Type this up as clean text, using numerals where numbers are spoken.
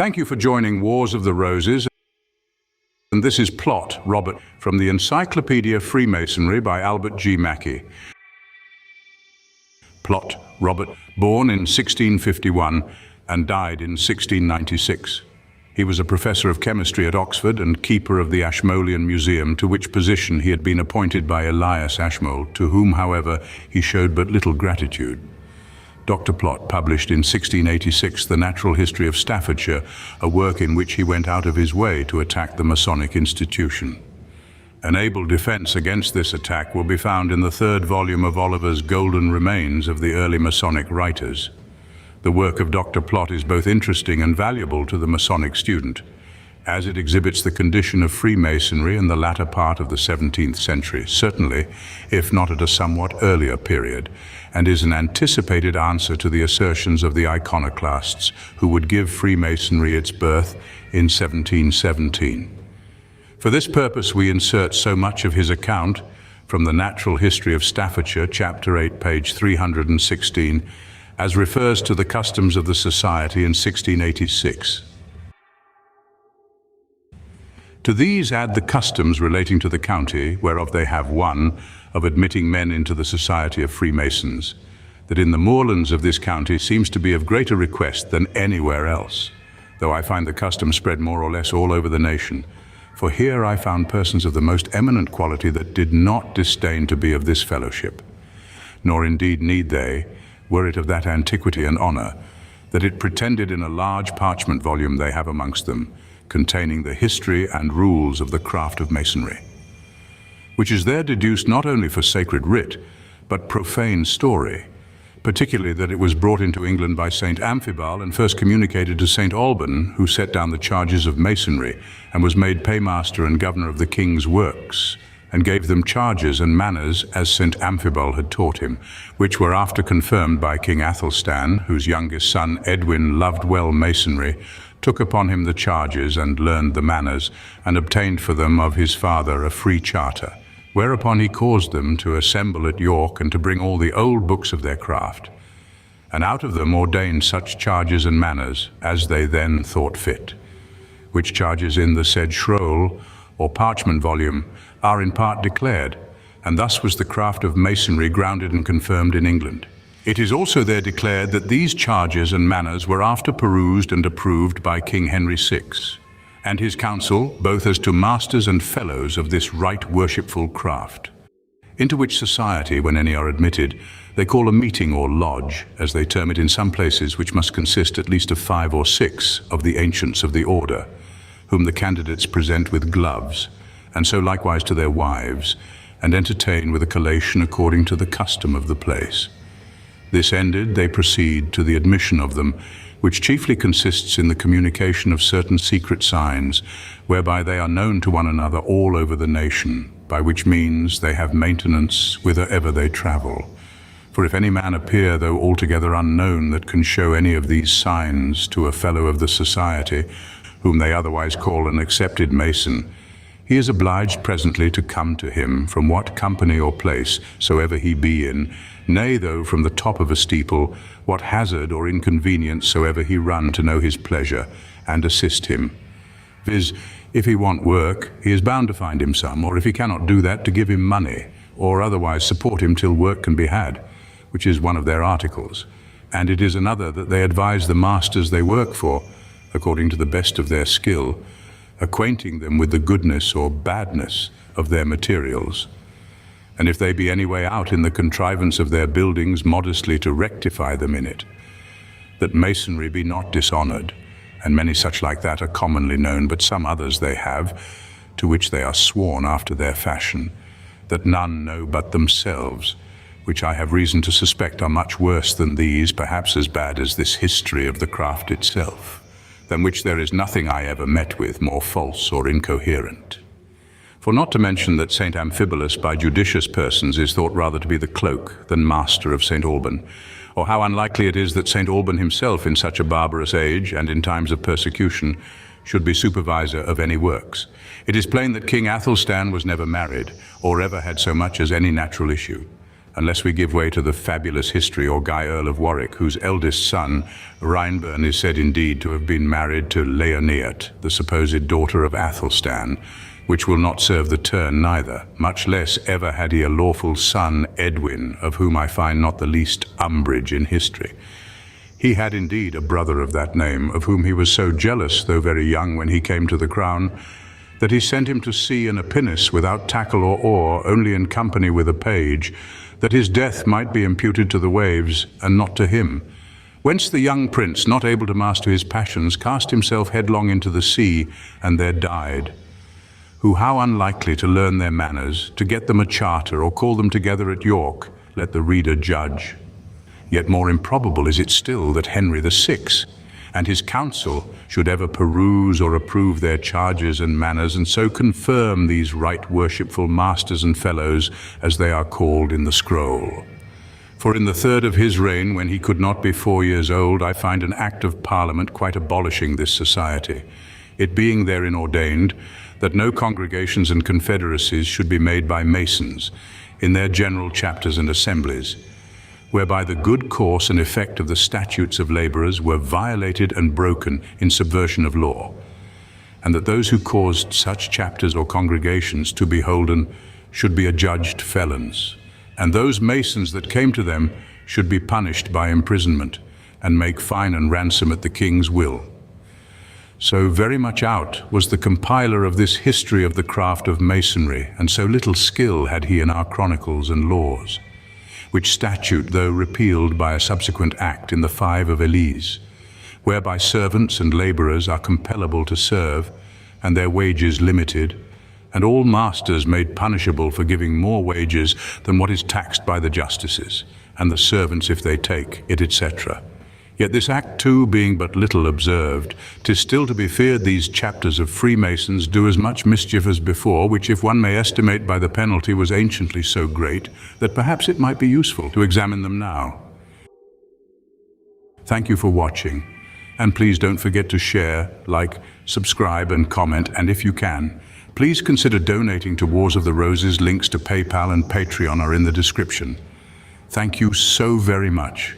Thank you for joining Wars of the Roses. And this is Plot, Robert, from the Encyclopedia of Freemasonry by Albert G. Mackey. Plot, Robert, born in 1651 and died in 1696. He was a professor of chemistry at Oxford and keeper of the Ashmolean Museum, to which position he had been appointed by Elias Ashmole, to whom, however, he showed but little gratitude. Dr. Plot published in 1686 The Natural History of Staffordshire, a work in which he went out of his way to attack the Masonic institution. An able defense against this attack will be found in the third volume of Oliver's Golden Remains of the Early Masonic Writers. The work of Dr. Plot is both interesting and valuable to the Masonic student, as it exhibits the condition of Freemasonry in the latter part of the 17th century, certainly, if not at a somewhat earlier period, and is an anticipated answer to the assertions of the iconoclasts who would give Freemasonry its birth in 1717. For this purpose we insert so much of his account from the Natural History of Staffordshire, chapter 8, page 316, as refers to the customs of the society in 1686. To these add the customs relating to the county, whereof they have one, of admitting men into the society of Freemasons, that in the moorlands of this county seems to be of greater request than anywhere else, though I find the custom spread more or less all over the nation. For here I found persons of the most eminent quality that did not disdain to be of this fellowship, nor indeed need they, were it of that antiquity and honor, that it pretended in a large parchment volume they have amongst them, containing the history and rules of the craft of masonry, which is there deduced not only for sacred writ, but profane story, particularly that it was brought into England by St. Amphibal and first communicated to St. Alban, who set down the charges of masonry and was made paymaster and governor of the king's works, and gave them charges and manners as St. Amphibal had taught him, which were after confirmed by King Athelstan, whose youngest son Edwin loved well masonry, took upon him the charges and learned the manners, and obtained for them of his father a free charter, whereupon he caused them to assemble at York and to bring all the old books of their craft, and out of them ordained such charges and manners as they then thought fit, which charges in the said scroll or parchment volume are in part declared, and thus was the craft of masonry grounded and confirmed in England. It is also there declared that these charges and manners were after perused and approved by King Henry VI, and his council, both as to masters and fellows of this right worshipful craft, into which society, when any are admitted, they call a meeting or lodge, as they term it in some places, which must consist at least of 5 or 6 of the ancients of the order, whom the candidates present with gloves, and so likewise to their wives, and entertain with a collation according to the custom of the place. This ended, they proceed to the admission of them, which chiefly consists in the communication of certain secret signs, whereby they are known to one another all over the nation, by which means they have maintenance whithersoever they travel. For if any man appear, though altogether unknown, that can show any of these signs to a fellow of the society, whom they otherwise call an accepted mason, he is obliged presently to come to him from what company or place soever he be in, nay, though from the top of a steeple, what hazard or inconvenience soever he run to know his pleasure, and assist him. Viz., if he want work, he is bound to find him some, or if he cannot do that, to give him money, or otherwise support him till work can be had, which is one of their articles. And it is another that they advise the masters they work for, according to the best of their skill, acquainting them with the goodness or badness of their materials. And if they be any way out in the contrivance of their buildings, modestly to rectify them in it, that masonry be not dishonored, and many such like that are commonly known, but some others they have, to which they are sworn after their fashion, that none know but themselves, which I have reason to suspect are much worse than these, perhaps as bad as this history of the craft itself, than which there is nothing I ever met with more false or incoherent. For not to mention that St. Amphibolus by judicious persons is thought rather to be the cloak than master of St. Alban, or how unlikely it is that St. Alban himself in such a barbarous age and in times of persecution should be supervisor of any works. It is plain that King Athelstan was never married, or ever had so much as any natural issue. unless we give way to the fabulous history or Guy Earl of Warwick, whose eldest son, Reinburn, is said indeed to have been married to Leoneat, the supposed daughter of Athelstan, which will not serve the turn neither, much less ever had he a lawful son, Edwin, of whom I find not the least umbrage in history. He had indeed a brother of that name, of whom he was so jealous, though very young when he came to the crown, that he sent him to sea in a pinnace without tackle or oar, only in company with a page, that his death might be imputed to the waves, and not to him. Whence the young prince, not able to master his passions, cast himself headlong into the sea, and there died. Who, how unlikely to learn their manners, to get them a charter, or call them together at York, let the reader judge. Yet more improbable is it still that Henry VI and his council should ever peruse or approve their charges and manners, and so confirm these right worshipful masters and fellows, as they are called in the scroll. For in the third of his reign, when he could not be 4 years old, I find an act of Parliament quite abolishing this society, it being therein ordained that no congregations and confederacies should be made by Masons in their general chapters and assemblies, whereby the good course and effect of the statutes of laborers were violated and broken in subversion of law, and that those who caused such chapters or congregations to be holden should be adjudged felons, and those Masons that came to them should be punished by imprisonment, and make fine and ransom at the king's will. So very much out was the compiler of this history of the craft of masonry, and so little skill had he in our chronicles and laws, which statute, though repealed by a subsequent act in the 5 of Elias, whereby servants and laborers are compellable to serve, and their wages limited, and all masters made punishable for giving more wages than what is taxed by the justices, and the servants if they take it, etc. Yet this act too being but little observed, 'tis still to be feared these chapters of Freemasons do as much mischief as before, which if one may estimate by the penalty was anciently so great, that perhaps it might be useful to examine them now. Thank you for watching, and please don't forget to share, like, subscribe and comment, and if you can, please consider donating to Wars of the Roses. Links to PayPal and Patreon are in the description. Thank you so very much.